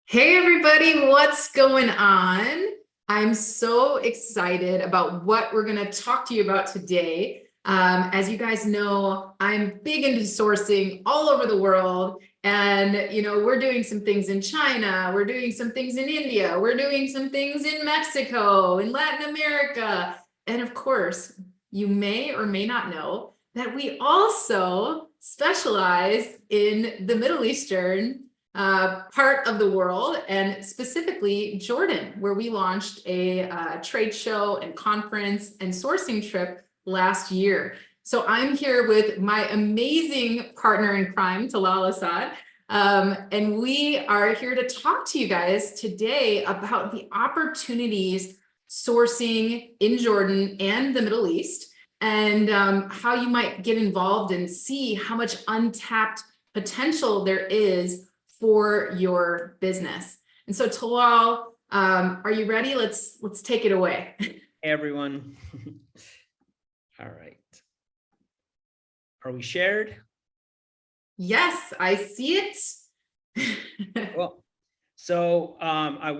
Hey everybody, what's going on? I'm so excited about what we're going to talk to you about today. As you guys know, I'm big into sourcing all over the world. And, we're doing some things in China, we're doing some things in India, we're doing some things in Mexico, in Latin America. And of course, you may or may not know that we also specialize in the Middle Eastern part of the world, and specifically Jordan, where we launched a trade show and conference and sourcing trip last year. So I'm here with my amazing partner in crime, Talal Asad, and we are here to talk to you guys today about the opportunities sourcing in Jordan and the Middle East, and how you might get involved and see how much untapped potential there is for your business. And so Talal, are you ready? Let's take it away. Hey everyone. All right. Are we shared? Yes, I see it. Well, so we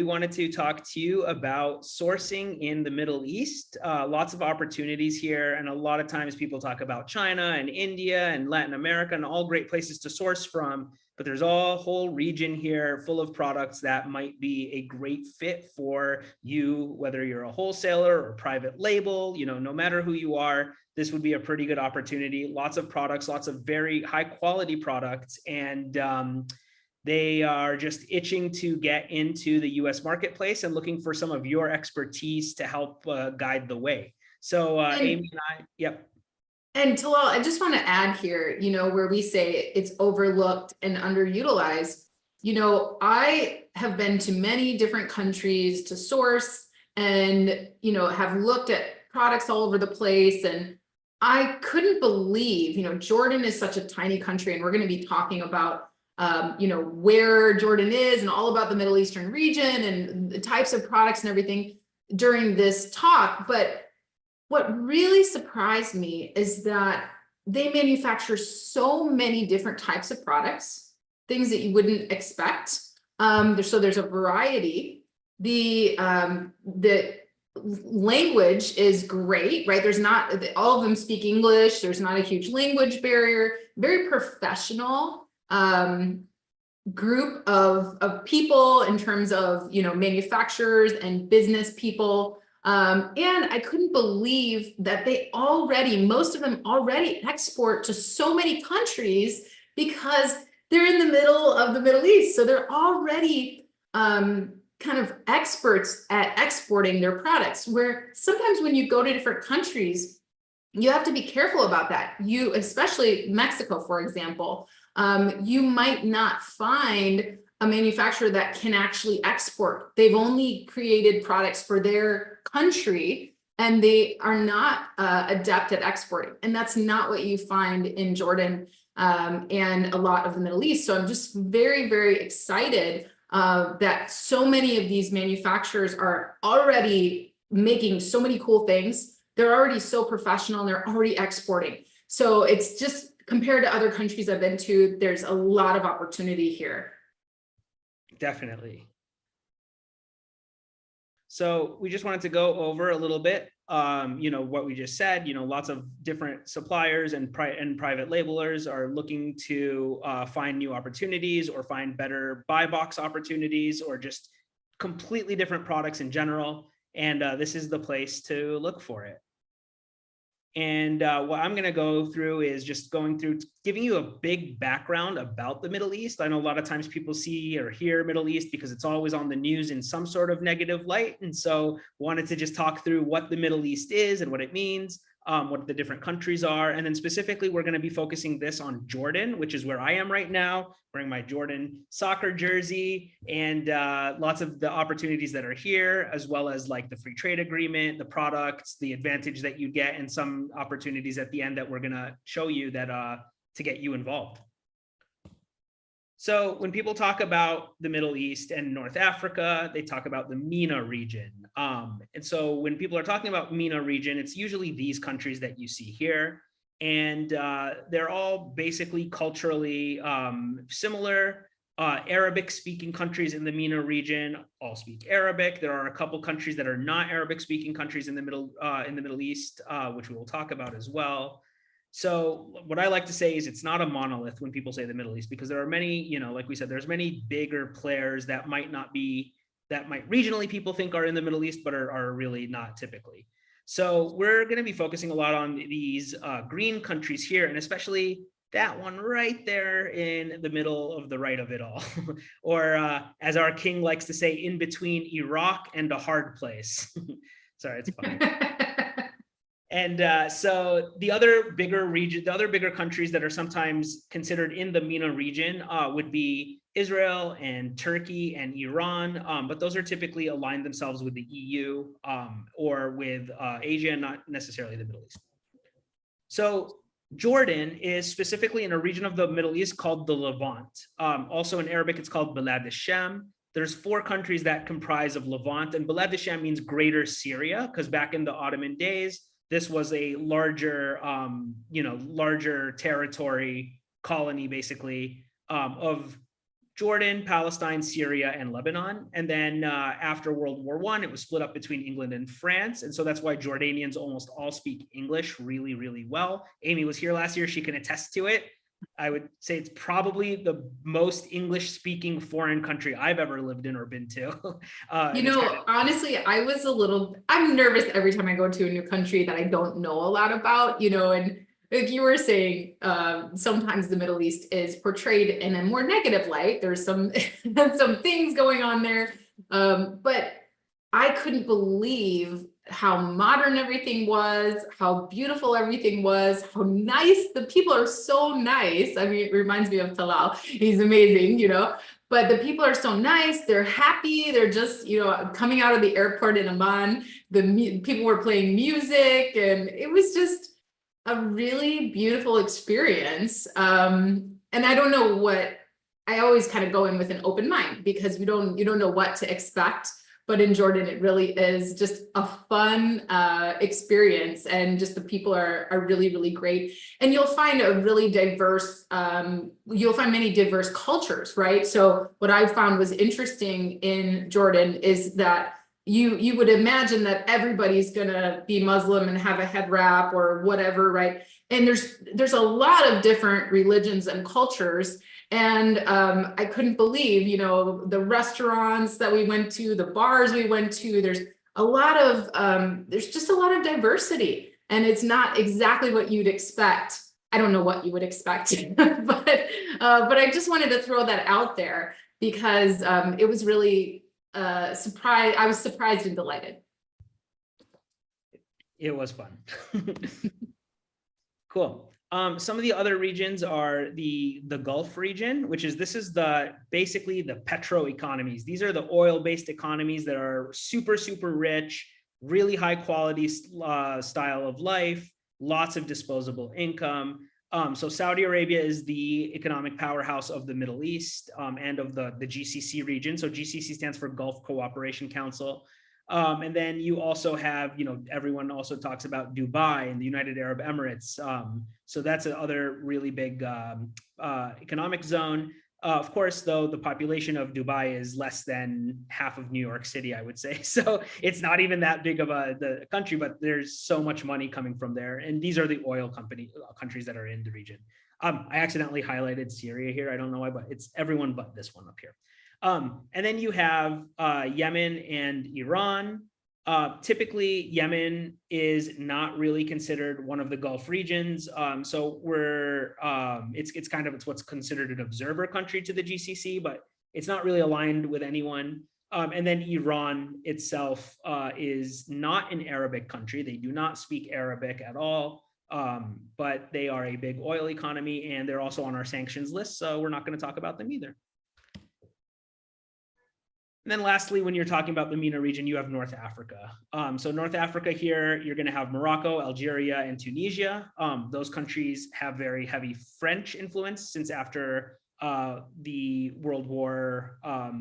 wanted to talk to you about sourcing in the Middle East. Lots of opportunities here. And a lot of times people talk about China and India and Latin America and all great places to source from. But there's a whole region here full of products that might be a great fit for you, whether you're a wholesaler or private label, no matter who you are, this would be a pretty good opportunity. Lots of products, lots of very high quality products. And they are just itching to get into the US marketplace and looking for some of your expertise to help guide the way. So Amy and I, yep. And Talal, I just want to add here, where we say it's overlooked and underutilized, I have been to many different countries to source and, have looked at products all over the place. And I couldn't believe, Jordan is such a tiny country, and we're going to be talking about, where Jordan is and all about the Middle Eastern region and the types of products and everything during this talk. But what really surprised me is that they manufacture so many different types of products, things that you wouldn't expect. So there's a variety. The language is great, right? There's not, all of them speak English. There's not a huge language barrier. Very professional group of people in terms of, manufacturers and business people. And I couldn't believe that most of them already export to so many countries because they're in the middle of the Middle East. So they're already kind of experts at exporting their products, where sometimes when you go to different countries, you have to be careful about that. Especially Mexico, for example, you might not find a manufacturer that can actually export. They've only created products for their country, and they are not adept at exporting. And that's not what you find in Jordan and a lot of the Middle East. So I'm just very, very excited that so many of these manufacturers are already making so many cool things. They're already so professional, and they're already exporting. So it's just, compared to other countries I've been to, there's a lot of opportunity here. Definitely. So we just wanted to go over a little bit, what we just said. Lots of different suppliers and private labelers are looking to find new opportunities or find better buy box opportunities or just completely different products in general. And this is the place to look for it. And what I'm going to go through is just going through giving you a big background about the Middle East. I know a lot of times people see or hear Middle East because it's always on the news in some sort of negative light. And so wanted to just talk through what the Middle East is and what it means, what the different countries are. And then specifically, we're going to be focusing this on Jordan, which is where I am right now, wearing my Jordan soccer jersey, and lots of the opportunities that are here, as well as like the free trade agreement, the products, the advantage that you get, and some opportunities at the end that we're going to show you that to get you involved. So when people talk about the Middle East and North Africa, they talk about the MENA region. And so when people are talking about MENA region, it's usually these countries that you see here. And they're all basically culturally similar. Arabic speaking countries in the MENA region all speak Arabic. There are a couple countries that are not Arabic speaking countries in the Middle East, which we will talk about as well. So what I like to say is it's not a monolith when people say the Middle East, because there are many, like we said, there's many bigger players that might regionally people think are in the Middle East, but are really not typically. So we're going to be focusing a lot on these green countries here, and especially that one right there in the middle of the right of it all, or as our king likes to say, in between Iraq and a hard place. Sorry, it's funny. And so the other bigger countries that are sometimes considered in the MENA region would be Israel and Turkey and Iran, but those are typically aligned themselves with the EU or with Asia, not necessarily the Middle East. So Jordan is specifically in a region of the Middle East called the Levant. Also in Arabic, it's called Balad al-Sham. There's 4 countries that comprise of Levant, and Balad al-Sham means Greater Syria, because back in the Ottoman days, this was a larger territory colony, basically, of Jordan, Palestine, Syria, and Lebanon. And then after World War I, it was split up between England and France. And so that's why Jordanians almost all speak English really, really well. Amy was here last year. She can attest to it. I would say it's probably the most English-speaking foreign country I've ever lived in or been to. Honestly, I'm nervous every time I go to a new country that I don't know a lot about, and like you were saying, sometimes the Middle East is portrayed in a more negative light. There's some things going on there, but I couldn't believe how modern everything was, how beautiful everything was, how nice. The people are so nice. I mean, it reminds me of Talal. He's amazing, but the people are so nice. They're happy. They're just, coming out of the airport in Amman, people were playing music, and it was just a really beautiful experience. And I don't know I always kind of go in with an open mind, because you don't know what to expect. But in Jordan, it really is just a fun experience, and just the people are really, really great. And you'll find many diverse cultures, right? So what I found was interesting in Jordan is that you would imagine that everybody's gonna be Muslim and have a head wrap or whatever, right? And there's a lot of different religions and cultures. And I couldn't believe, the restaurants that we went to, the bars we went to, there's just a lot of diversity, and it's not exactly what you'd expect. I don't know what you would expect, but I just wanted to throw that out there, because it was really I was surprised and delighted. It was fun. Cool. Some of the other regions are the Gulf region, this is basically the petro economies. These are the oil-based economies that are super, super rich, really high quality style of life, lots of disposable income. So Saudi Arabia is the economic powerhouse of the Middle East and of the GCC region. So GCC stands for Gulf Cooperation Council. And then you also have, everyone also talks about Dubai and the United Arab Emirates. So that's another really big economic zone. Of course, though, the population of Dubai is less than half of New York City, I would say. So it's not even that big of the country, but there's so much money coming from there. And these are the oil countries that are in the region. I accidentally highlighted Syria here. I don't know why, but it's everyone but this one up here. And then you have Yemen and Iran. Typically, Yemen is not really considered one of the Gulf regions. So it's what's considered an observer country to the GCC, but it's not really aligned with anyone. And then Iran itself is not an Arabic country. They do not speak Arabic at all, but they are a big oil economy, and they're also on our sanctions list. So we're not going to talk about them either. And then lastly, when you're talking about the MENA region, you have North Africa. So North Africa here, you're going to have Morocco, Algeria, and Tunisia. Those countries have very heavy French influence since after the World War.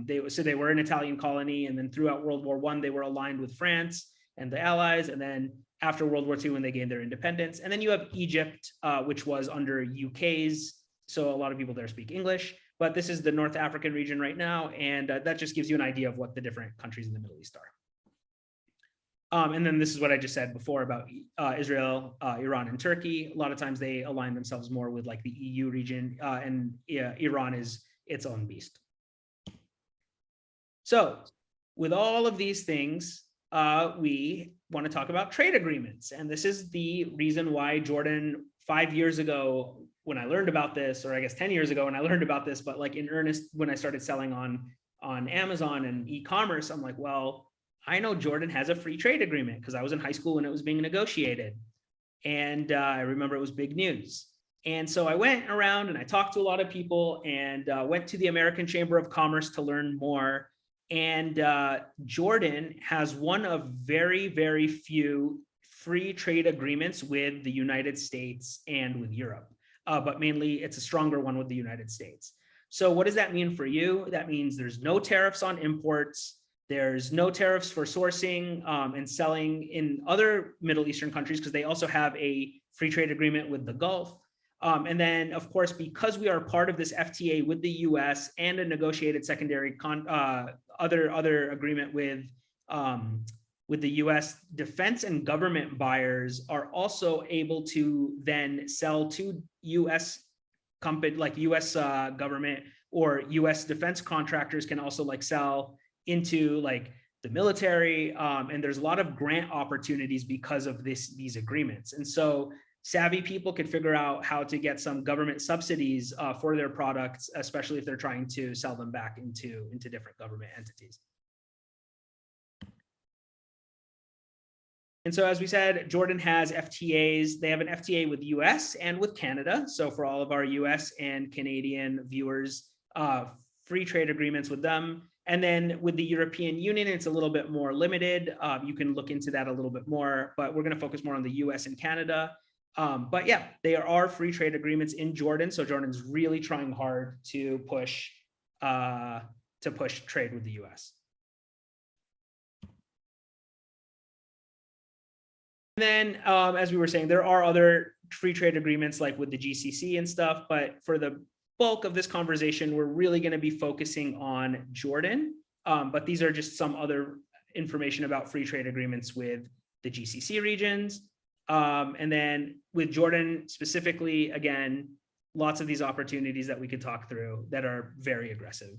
They were an Italian colony, and then throughout World War I, they were aligned with France and the Allies. And then after World War II, when they gained their independence. And then you have Egypt, which was under UK's. So a lot of people there speak English. but this is the North African region right now. And that just gives you an idea of what the different countries in the Middle East are. And then this is what I just said before about Israel, Iran, and Turkey. A lot of times they align themselves more with like the EU region, and Iran is its own beast. So with all of these things, we want to talk about trade agreements. And this is the reason why Jordan 5 years ago, when I learned about this, or I guess 10 years ago when I learned about this, but like in earnest, when I started selling on Amazon and e-commerce, I'm like, well, I know Jordan has a free trade agreement because I was in high school when it was being negotiated. And I remember it was big news. And so I went around and I talked to a lot of people and went to the American Chamber of Commerce to learn more. And Jordan has one of very, very few free trade agreements with the United States and with Europe. But mainly it's a stronger one with the United States. So what does that mean for you? That means there's no tariffs on imports. There's no tariffs for sourcing and selling in other Middle Eastern countries because they also have a free trade agreement with the Gulf. And then, of course, because we are part of this FTA with the US and a negotiated secondary other agreement with the US, defense and government buyers are also able to then sell to US company, like US government or US defense contractors can also like sell into like the military. And there's a lot of grant opportunities because of these agreements. And so savvy people can figure out how to get some government subsidies for their products, especially if they're trying to sell them back into different government entities. And so, as we said, Jordan has FTAs. They have an FTA with the US and with Canada. So for all of our US and Canadian viewers, free trade agreements with them. And then with the European Union, it's a little bit more limited. You can look into that a little bit more, but we're going to focus more on the US and Canada. But yeah, there are free trade agreements in Jordan. So Jordan's really trying hard to push trade with the US. And then, as we were saying, there are other free trade agreements like with the GCC and stuff, but for the bulk of this conversation, we're really going to be focusing on Jordan. But these are just some other information about free trade agreements with the GCC regions. And then with Jordan specifically, again, lots of these opportunities that we could talk through that are very aggressive.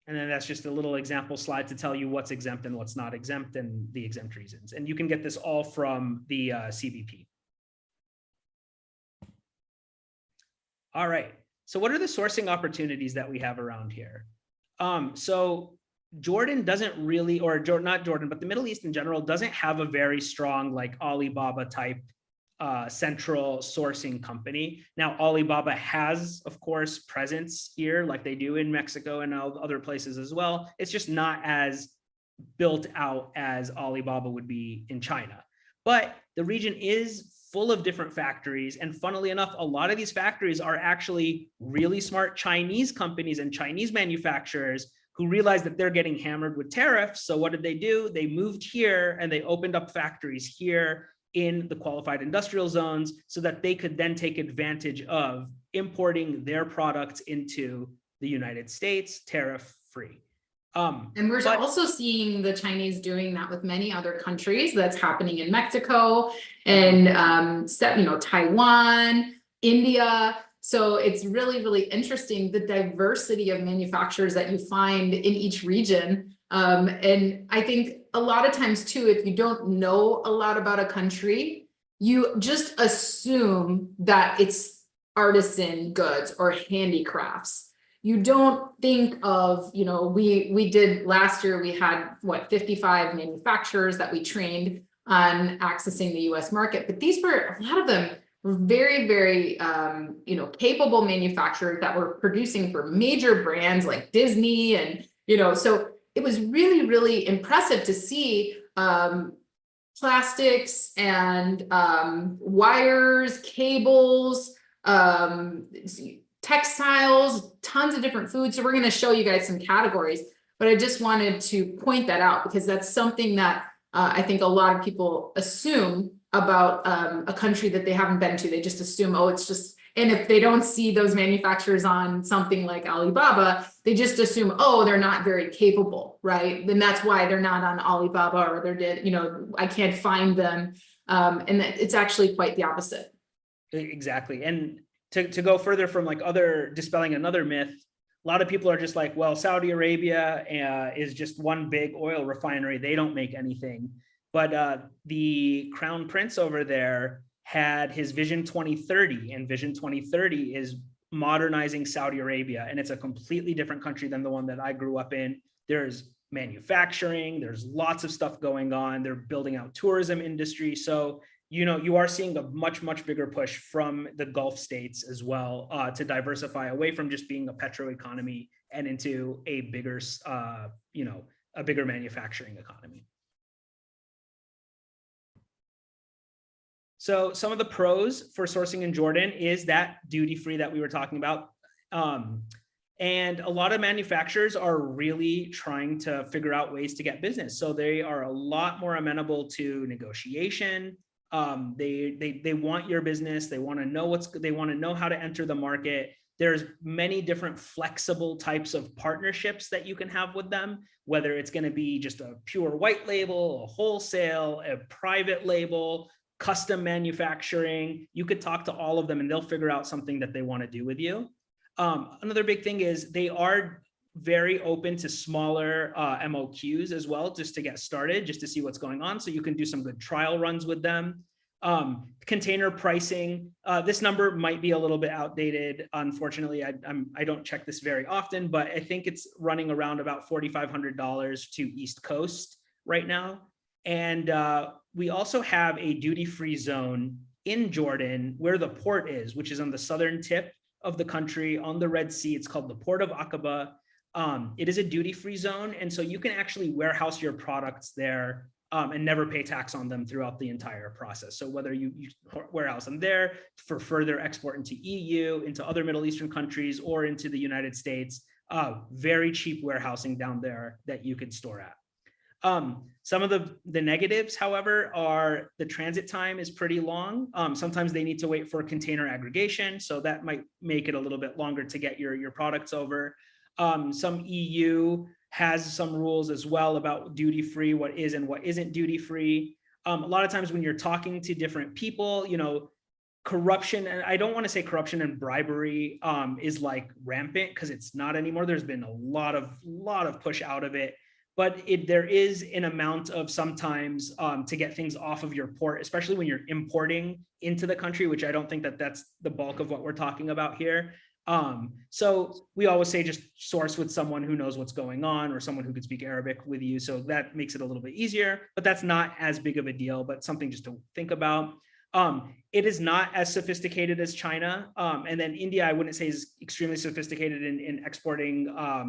And then that's just a little example slide to tell you what's exempt and what's not exempt and the exempt reasons. And you can get this all from the CBP. All right. So what are the sourcing opportunities that we have around here? So Jordan doesn't really, or not Jordan, but the Middle East in general doesn't have a very strong like Alibaba type central sourcing company. Now, Alibaba has, of course, presence here like they do in Mexico and other places as well. It's just not as built out as Alibaba would be in China. But the region is full of different factories. And funnily enough, a lot of these factories are actually really smart Chinese companies and Chinese manufacturers who realized that they're getting hammered with tariffs. So what did they do? They moved here and they opened up factories here in the qualified industrial zones so that they could then take advantage of importing their products into the United States tariff-free. And we're also seeing the Chinese doing that with many other countries. That's happening in Mexico and Taiwan, India. So it's really, really interesting, the diversity of manufacturers that you find in each region. And I think a lot of times too, if you don't know a lot about a country, you just assume that it's artisan goods or handicrafts. You don't think of, we did last year, we had 55 manufacturers that we trained on accessing the US market, but these were, a lot of them were very, very, capable manufacturers that were producing for major brands like Disney and, so it was really, really impressive to see plastics and wires, cables, textiles, tons of different foods. So we're going to show you guys some categories, but I just wanted to point that out because that's something that I think a lot of people assume about a country that they haven't been to. They just assume, oh, it's just, And if they don't see those manufacturers on something like Alibaba, they just assume, oh, they're not very capable, right? Then that's why they're not on Alibaba, or I can't find them. And it's actually quite the opposite. Exactly. And to go further from like dispelling another myth, a lot of people are just like, well, Saudi Arabia is just one big oil refinery. They don't make anything. But the Crown Prince over there had his Vision 2030, and Vision 2030 is modernizing Saudi Arabia. And it's a completely different country than the one that I grew up in. There's manufacturing, there's lots of stuff going on. They're building out tourism industry. So, you are seeing a much, much bigger push from the Gulf states as well to diversify away from just being a petro economy and into a bigger, a bigger manufacturing economy. So some of the pros for sourcing in Jordan is that duty-free that we were talking about. And a lot of manufacturers are really trying to figure out ways to get business. So they are a lot more amenable to negotiation. They want your business. They want to know how to enter the market. There's many different flexible types of partnerships that you can have with them, whether it's going to be just a pure white label, a wholesale, a private label, custom manufacturing. You could talk to all of them and they'll figure out something that they want to do with you. Another big thing is they are very open to smaller MOQs as well, just to get started, just to see what's going on. So you can do some good trial runs with them. Container pricing, this number might be a little bit outdated. Unfortunately, I don't check this very often, but I think it's running around about $4,500 to East Coast right now. And we also have a duty-free zone in Jordan where the port is, which is on the southern tip of the country on the Red Sea. It's called the Port of Aqaba. It is a duty-free zone. And so you can actually warehouse your products there and never pay tax on them throughout the entire process. So whether you warehouse them there for further export into EU, into other Middle Eastern countries, or into the United States, very cheap warehousing down there that you could store at. Some of the negatives, however, are the transit time is pretty long. Sometimes they need to wait for container aggregation, so that might make it a little bit longer to get your products over. Some EU has some rules as well about duty-free, what is and what isn't duty-free. A lot of times when you're talking to different people, corruption, and I don't want to say corruption and bribery is like rampant, because it's not anymore. There's been a lot of push out of it. But there is an amount of sometimes to get things off of your port, especially when you're importing into the country, which I don't think that's the bulk of what we're talking about here. So we always say just source with someone who knows what's going on, or someone who could speak Arabic with you. So that makes it a little bit easier, but that's not as big of a deal, but something just to think about. It is not as sophisticated as China. And then India, I wouldn't say is extremely sophisticated in exporting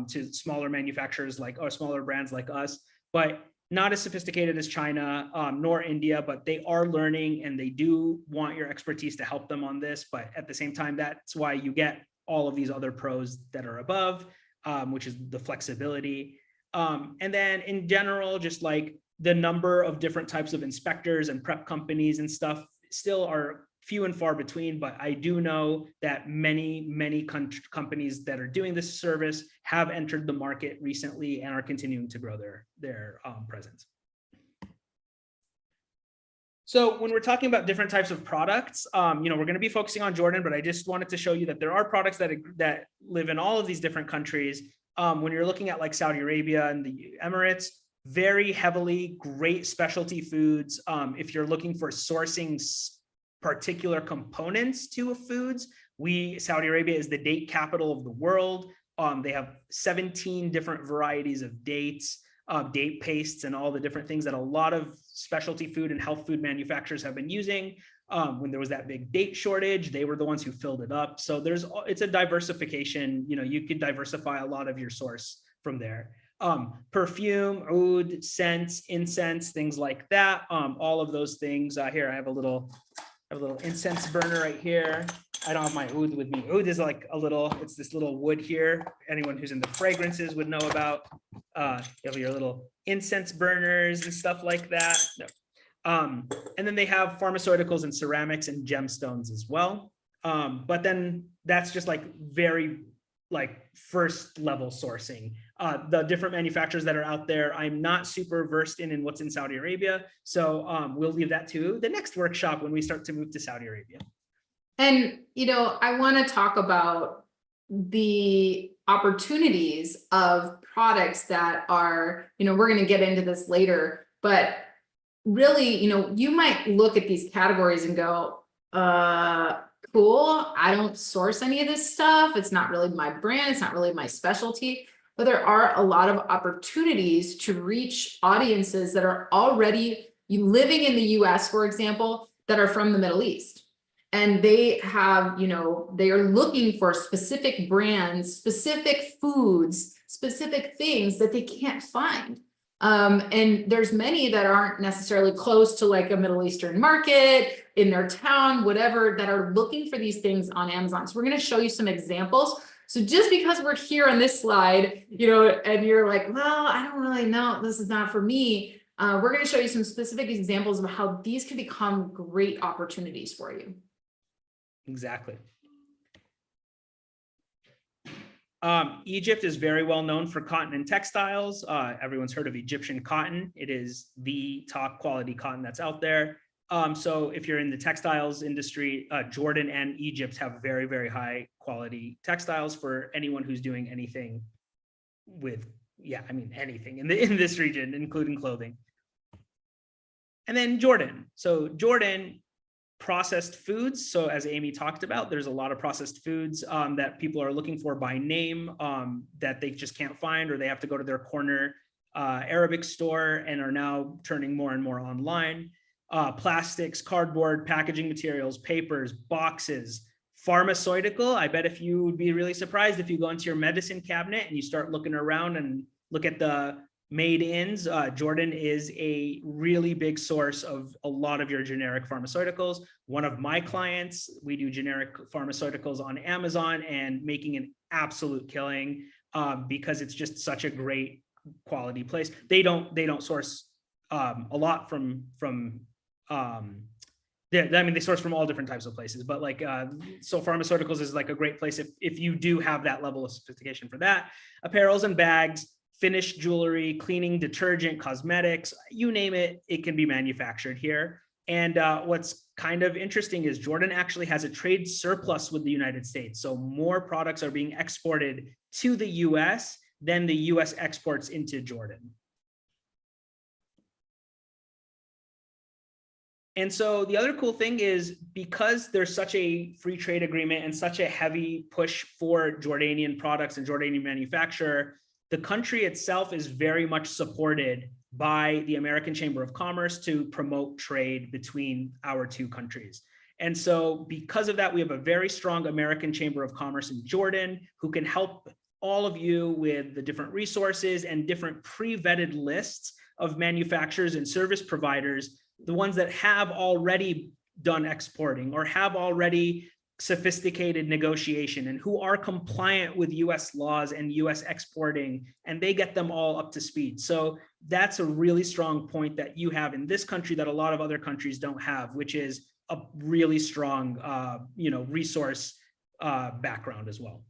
to smaller manufacturers or smaller brands like us, but not as sophisticated as China, nor India, but they are learning and they do want your expertise to help them on this. But at the same time, that's why you get all of these other pros that are above, which is the flexibility. And then in general, just like the number of different types of inspectors and prep companies and stuff still are few and far between, but I do know that many companies that are doing this service have entered the market recently and are continuing to grow their presence. So when we're talking about different types of products, we're going to be focusing on Jordan, but I just wanted to show you that there are products that live in all of these different countries. When you're looking at like Saudi Arabia and the Emirates, very heavily great specialty foods. If you're looking for sourcing particular components to foods, Saudi Arabia is the date capital of the world. They have 17 different varieties of dates, date pastes, and all the different things that a lot of specialty food and health food manufacturers have been using. When there was that big date shortage, they were the ones who filled it up. So it's a diversification. You could diversify a lot of your source from there. Perfume, oud, scents, incense, things like that. All of those things. Here, I have a little incense burner right here. I don't have my oud with me. Oud is like it's this little wood here. Anyone who's into fragrances would know about. You have your little incense burners and stuff like that. No. And then they have pharmaceuticals and ceramics and gemstones as well. But then that's just like very like first level sourcing. The different manufacturers that are out there, I'm not super versed in what's in Saudi Arabia. So we'll leave that to the next workshop when we start to move to Saudi Arabia. And, I want to talk about the opportunities of products that are, we're going to get into this later, but really, you might look at these categories and go, cool, I don't source any of this stuff. It's not really my brand. It's not really my specialty. But there are a lot of opportunities to reach audiences that are already living in the US, for example, that are from the Middle East. And they have, they are looking for specific brands, specific foods, specific things that they can't find. And there's many that aren't necessarily close to like a Middle Eastern market in their town, whatever, that are looking for these things on Amazon. So we're going to show you some examples. So just because we're here on this slide, and you're like, well, I don't really know, this is not for me. We're going to show you some specific examples of how these can become great opportunities for you. Exactly. Egypt is very well known for cotton and textiles. Everyone's heard of Egyptian cotton. It is the top quality cotton that's out there. So if you're in the textiles industry, Jordan and Egypt have very, very high quality textiles for anyone who's doing anything with, anything in this region, including clothing. And then Jordan. So Jordan, processed foods. So as Amy talked about, there's a lot of processed foods that people are looking for by name that they just can't find, or they have to go to their corner Arabic store and are now turning more and more online. Plastics, cardboard, packaging materials, papers, boxes, pharmaceutical. I bet if you would be really surprised if you go into your medicine cabinet and you start looking around and look at the made-ins, Jordan is a really big source of a lot of your generic pharmaceuticals. One of my clients, we do generic pharmaceuticals on Amazon and making an absolute killing because it's just such a great quality place. They don't source a lot from they source from all different types of places, but so pharmaceuticals is like a great place if you do have that level of sophistication for that. Apparels and bags, finished jewelry, cleaning, detergent, cosmetics, you name it, it can be manufactured here. And what's kind of interesting is Jordan actually has a trade surplus with the United States. So more products are being exported to the US than the US exports into Jordan. And so the other cool thing is because there's such a free trade agreement and such a heavy push for Jordanian products and Jordanian manufacture, the country itself is very much supported by the American Chamber of Commerce to promote trade between our two countries. And so because of that, we have a very strong American Chamber of Commerce in Jordan who can help all of you with the different resources and different pre-vetted lists of manufacturers and service providers, the ones that have already done exporting or have already sophisticated negotiation and who are compliant with US laws and US exporting, and they get them all up to speed. So that's a really strong point that you have in this country that a lot of other countries don't have, which is a really strong resource background as well.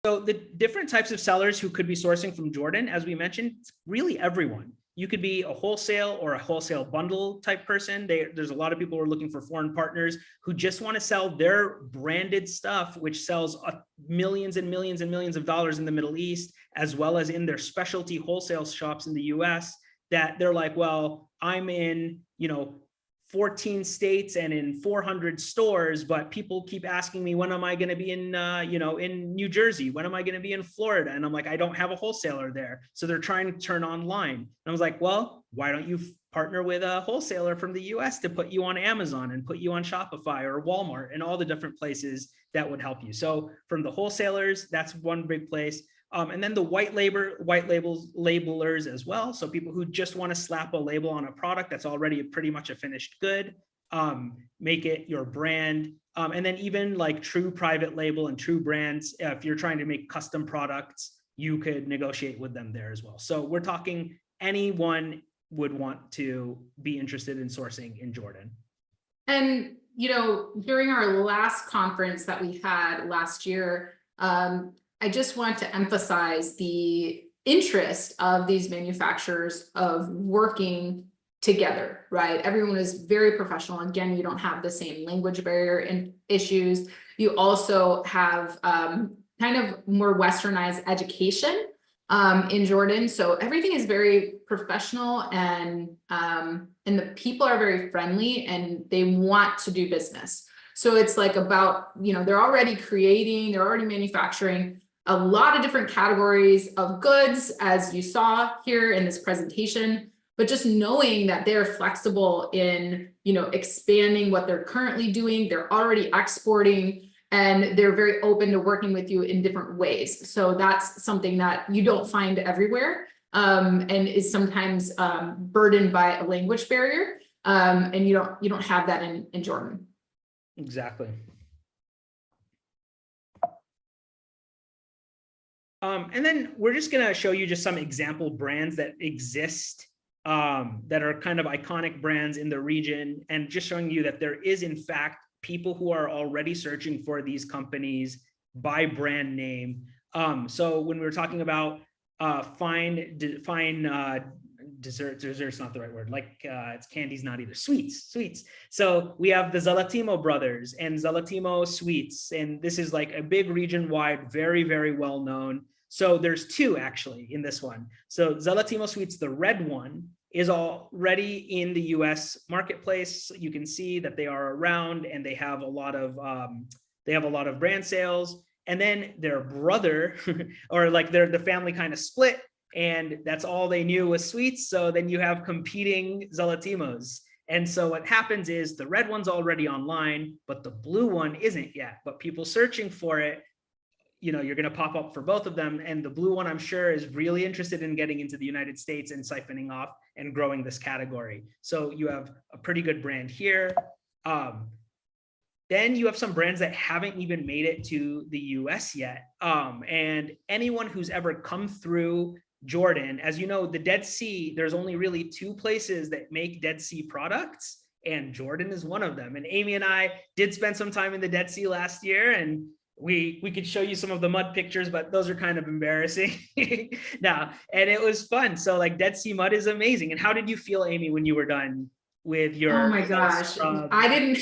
So the different types of sellers who could be sourcing from Jordan, as we mentioned, it's really everyone. You could be a wholesale or a wholesale bundle type person. There's a lot of people who are looking for foreign partners who just want to sell their branded stuff, which sells millions and millions and millions of dollars in the Middle East, as well as in their specialty wholesale shops in the US, that they're like, well, I'm in, 14 states and in 400 stores, but people keep asking me, when am I going to be in, in New Jersey? When am I going to be in Florida? And I'm like, I don't have a wholesaler there. So they're trying to turn online. And I was like, well, why don't you partner with a wholesaler from the US to put you on Amazon and put you on Shopify or Walmart and all the different places that would help you. So from the wholesalers, that's one big place. And then the white labelers as well. So people who just want to slap a label on a product that's already pretty much a finished good, make it your brand. And then even like true private label and true brands, if you're trying to make custom products, you could negotiate with them there as well. So we're talking anyone would want to be interested in sourcing in Jordan. And, during our last conference that we had last year, I just want to emphasize the interest of these manufacturers of working together, right? Everyone is very professional. Again, you don't have the same language barrier and issues. You also have kind of more westernized education in Jordan. So everything is very professional, and the people are very friendly and they want to do business. So it's like about, they're already creating, they're already manufacturing a lot of different categories of goods, as you saw here in this presentation, but just knowing that they're flexible in, expanding what they're currently doing, they're already exporting, and they're very open to working with you in different ways. So that's something that you don't find everywhere, and is sometimes burdened by a language barrier. And you don't have that in Jordan. Exactly. And then we're just going to show you just some example brands that exist, that are kind of iconic brands in the region, and just showing you that there is, in fact, people who are already searching for these companies by brand name. So when we were talking about dessert's not the right word, like it's candy's not either, sweets. So we have the Zalatimo brothers and Zalatimo sweets, and this is like a big region-wide, very, very well known. So there's two actually in this one. So Zalatimo sweets, the red one, is already in the US marketplace. You can see that they are around and they have a lot of brand sales. And then their brother or like the family kind of split, and that's all they knew was sweets. So then you have competing Zalatimos. And so what happens is the red one's already online, but the blue one isn't yet. But people searching for it, you're going to pop up for both of them. And the blue one, I'm sure, is really interested in getting into the United States and siphoning off and growing this category. So you have a pretty good brand here. Then you have some brands that haven't even made it to the US yet. And anyone who's ever come through Jordan, as you know, the Dead Sea, there's only really two places that make Dead Sea products, and Jordan is one of them. And Amy and I did spend some time in the Dead Sea last year, and we could show you some of the mud pictures, but those are kind of embarrassing. No, and it was fun. So like Dead Sea mud is amazing. And how did you feel, Amy, when you were done with your— Oh my gosh, I didn't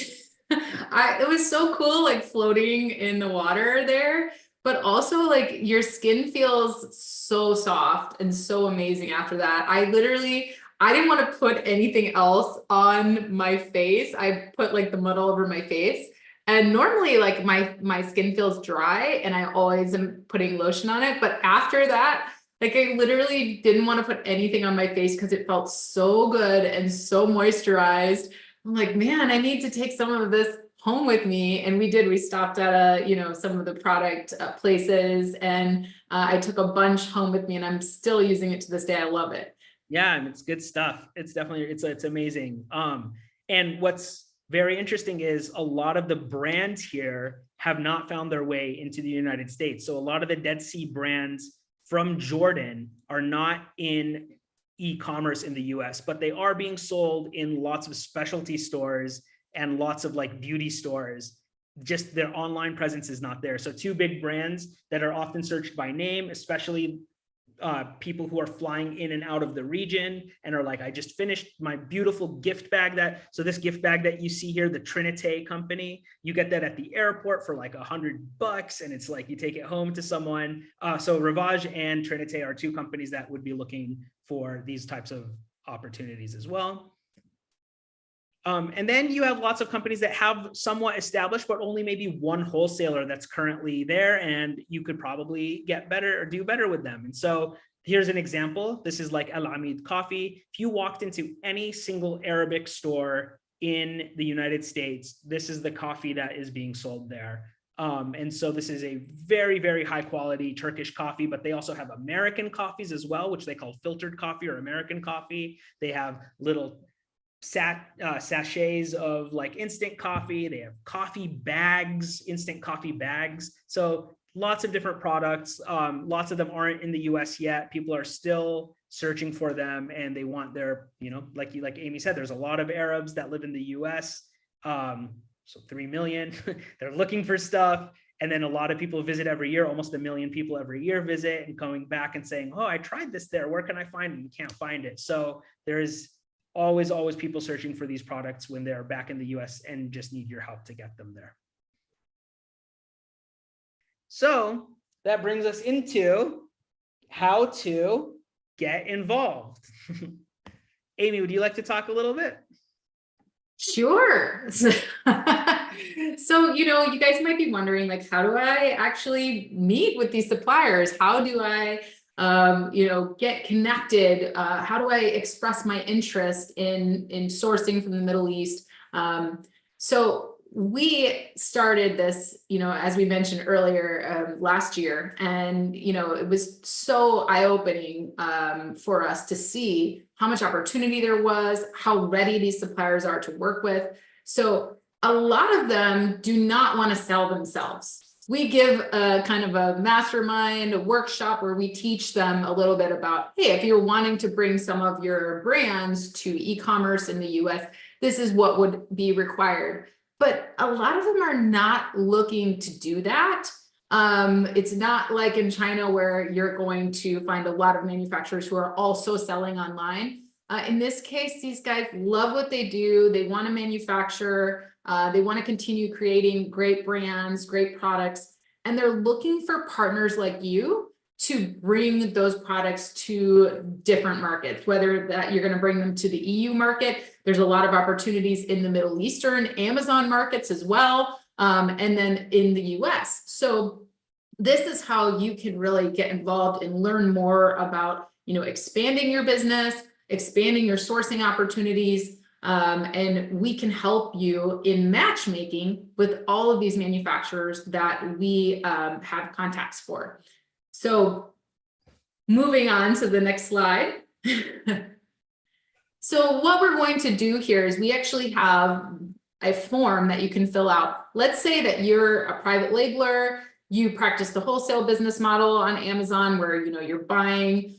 it was so cool, like floating in the water there, but also like your skin feels so soft and so amazing after that. I didn't want to put anything else on my face. I put like the mud all over my face. And normally like my skin feels dry and I always am putting lotion on it. But after that, like I literally didn't want to put anything on my face because it felt so good and so moisturized. I'm like, man, I need to take some of this home with me. And we did. We stopped at some of the product places, and I took a bunch home with me, and I'm still using it to this day. I love it. Yeah, and it's good stuff. It's definitely, it's amazing. And what's very interesting is a lot of the brands here have not found their way into the United States. So a lot of the Dead Sea brands from Jordan are not in e-commerce in the US, but they are being sold in lots of specialty stores and lots of like beauty stores. Just their online presence is not there. So two big brands that are often searched by name, especially people who are flying in and out of the region and are like, I just finished my beautiful gift bag. So this gift bag that you see here, the Trinité company, you get that at the airport for like $100, and it's like you take it home to someone. So Rivage and Trinité are two companies that would be looking for these types of opportunities as well. And then you have lots of companies that have somewhat established, but only maybe one wholesaler that's currently there, and you could probably get better or do better with them. And so here's an example. This is like Al Amid coffee. If you walked into any single Arabic store in the United States, this is the coffee that is being sold there. And so this is a very, very high quality Turkish coffee, but they also have American coffees as well, which they call filtered coffee or American coffee. They have little sachets of like instant coffee. They have coffee bags, instant coffee bags. So lots of different products. Lots of them aren't in the US yet. People are still searching for them, and they want their, like Amy said, there's a lot of Arabs that live in the US. So 3 million, they're looking for stuff. And then a lot of people visit every year, almost 1 million people every year visit and coming back and saying, oh, I tried this there. Where can I find it? You can't find it. So there's always people searching for these products when they're back in the US and just need your help to get them there. So that brings us into how to get involved. Amy, would you like to talk a little bit? Sure. So, you guys might be wondering, like, how do I actually meet with these suppliers? How do I, get connected? How do I express my interest in sourcing from the Middle East? So we started this, as we mentioned earlier, last year, and, it was so eye-opening for us to see how much opportunity there was, how ready these suppliers are to work with. So a lot of them do not want to sell themselves. We give a kind of a mastermind, a workshop where we teach them a little bit about, hey, if you're wanting to bring some of your brands to e-commerce in the US, this is what would be required. But a lot of them are not looking to do that. It's not like in China where you're going to find a lot of manufacturers who are also selling online. In this case, these guys love what they do. They want to manufacture. They want to continue creating great brands, great products, and they're looking for partners like you to bring those products to different markets, whether that you're going to bring them to the EU market. There's a lot of opportunities in the Middle Eastern, Amazon markets as well, and then in the US. So this is how you can really get involved and learn more about, expanding your business, expanding your sourcing opportunities, and we can help you in matchmaking with all of these manufacturers that we have contacts for. So moving on to the next slide. So what we're going to do here is we actually have a form that you can fill out. Let's say that you're a private labeler, you practice the wholesale business model on Amazon where you're buying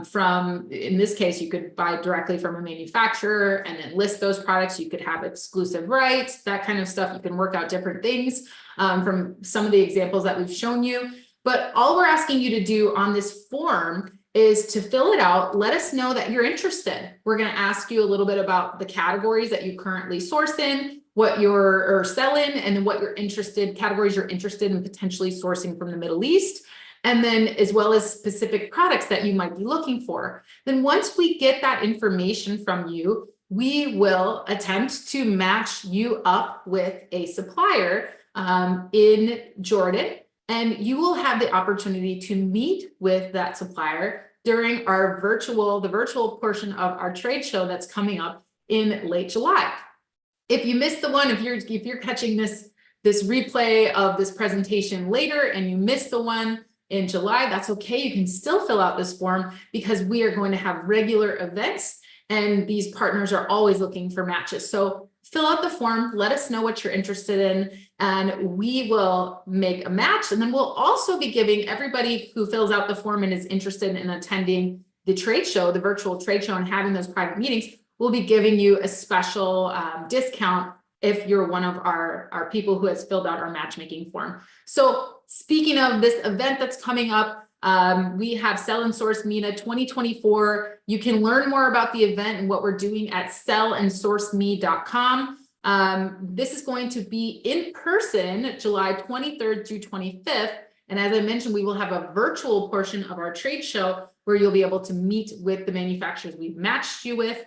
from, in this case, you could buy directly from a manufacturer and then list those products. You could have exclusive rights, that kind of stuff. You can work out different things from some of the examples that we've shown you. But all we're asking you to do on this form is to fill it out. Let us know that you're interested. We're going to ask you a little bit about the categories that you currently source in, what you're selling, and what categories you're interested in potentially sourcing from the Middle East, and then as well as specific products that you might be looking for. Then once we get that information from you, we will attempt to match you up with a supplier in Jordan. And you will have the opportunity to meet with that supplier during the virtual portion of our trade show that's coming up in late July. If you missed the one, if you're catching this replay of this presentation later and you missed the one in July, that's okay. You can still fill out this form because we are going to have regular events and these partners are always looking for matches. So fill out the form, let us know what you're interested in, and we will make a match. And then we'll also be giving everybody who fills out the form and is interested in attending the trade show, the virtual trade show, and having those private meetings, we'll be giving you a special discount if you're one of our people who has filled out our matchmaking form. So speaking of this event that's coming up, we have Sell and Source MENA 2024. You can learn more about the event and what we're doing at sellandsourceme.com. This is going to be in person, July 23rd through 25th. And as I mentioned, we will have a virtual portion of our trade show where you'll be able to meet with the manufacturers we've matched you with.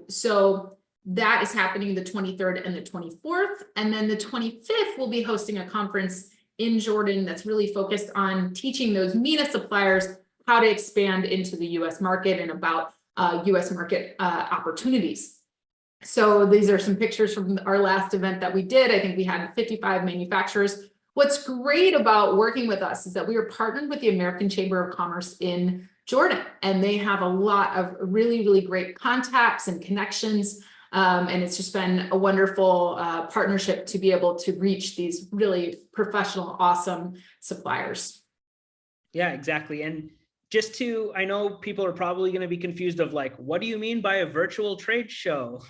So that is happening the 23rd and the 24th. And then the 25th, we'll be hosting a conference in Jordan that's really focused on teaching those MENA suppliers how to expand into the US market and about US market opportunities. So these are some pictures from our last event that we did. I think we had 55 manufacturers. What's great about working with us is that we are partnered with the American Chamber of Commerce in Jordan, and they have a lot of really, really great contacts and connections. And it's just been a wonderful partnership to be able to reach these really professional, awesome suppliers. Yeah, exactly. And I know people are probably going to be confused of like, what do you mean by a virtual trade show?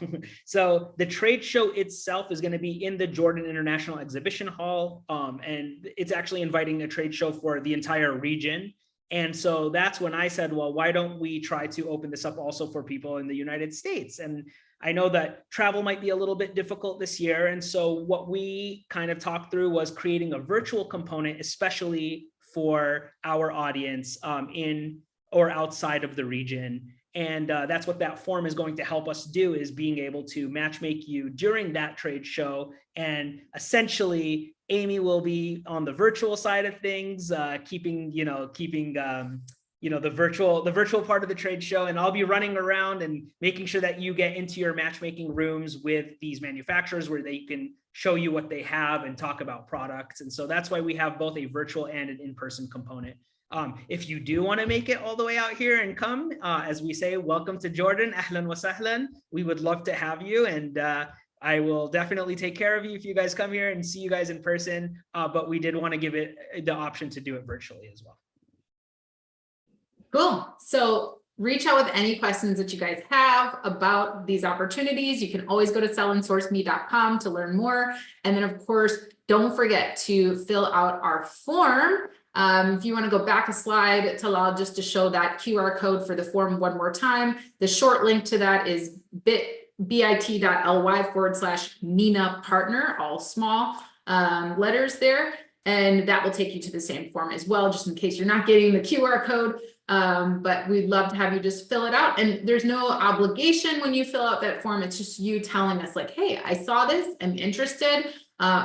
So the trade show itself is going to be in the Jordan International Exhibition Hall. And it's actually inviting a trade show for the entire region. And so that's when I said, well, why don't we try to open this up also for people in the United States? And I know that travel might be a little bit difficult this year. And so what we kind of talked through was creating a virtual component, especially for our audience in or outside of the region. And that's what that form is going to help us do, is being able to matchmake you during that trade show. And essentially, Amy will be on the virtual side of things, keeping the virtual part of the trade show, and I'll be running around and making sure that you get into your matchmaking rooms with these manufacturers where they can show you what they have and talk about products. And so that's why we have both a virtual and an in-person component. If you do want to make it all the way out here and come, as we say, welcome to Jordan, ahlan wa sahlan. We would love to have you, and I will definitely take care of you if you guys come here and see you guys in person. But we did want to give it the option to do it virtually as well. Cool. So reach out with any questions that you guys have about these opportunities. You can always go to sellandsourceme.com to learn more. And then, of course, don't forget to fill out our form. If you want to go back a slide, Talal, just to show that QR code for the form one more time. The short link to that is bit.ly/Nina partner, all small letters there. And that will take you to the same form as well, just in case you're not getting the QR code. But we'd love to have you just fill it out. And there's no obligation when you fill out that form. It's just you telling us like, hey, I saw this, I'm interested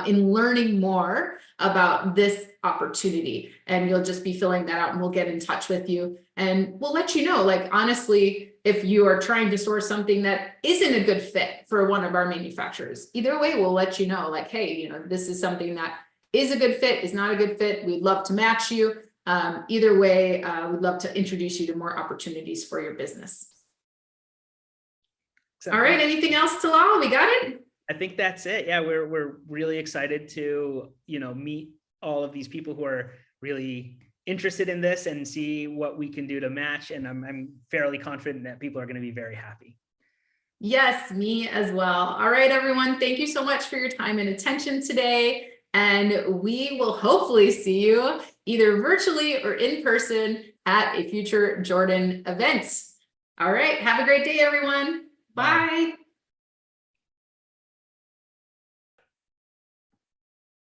in learning more about this opportunity. And you'll just be filling that out, and we'll get in touch with you. And we'll let you know, like, honestly, if you are trying to source something that isn't a good fit for one of our manufacturers, either way, we'll let you know, like, hey, this is something that is a good fit, is not a good fit. We'd love to match you. Either way, we'd love to introduce you to more opportunities for your business. All right, anything else, Talal? We got it? I think that's it. Yeah, we're really excited to, meet all of these people who are really interested in this and see what we can do to match. And I'm fairly confident that people are going to be very happy. Yes, me as well. All right, everyone. Thank you so much for your time and attention today. And we will hopefully see you either virtually or in person at a future Jordan event. All right. Have a great day, everyone. Bye.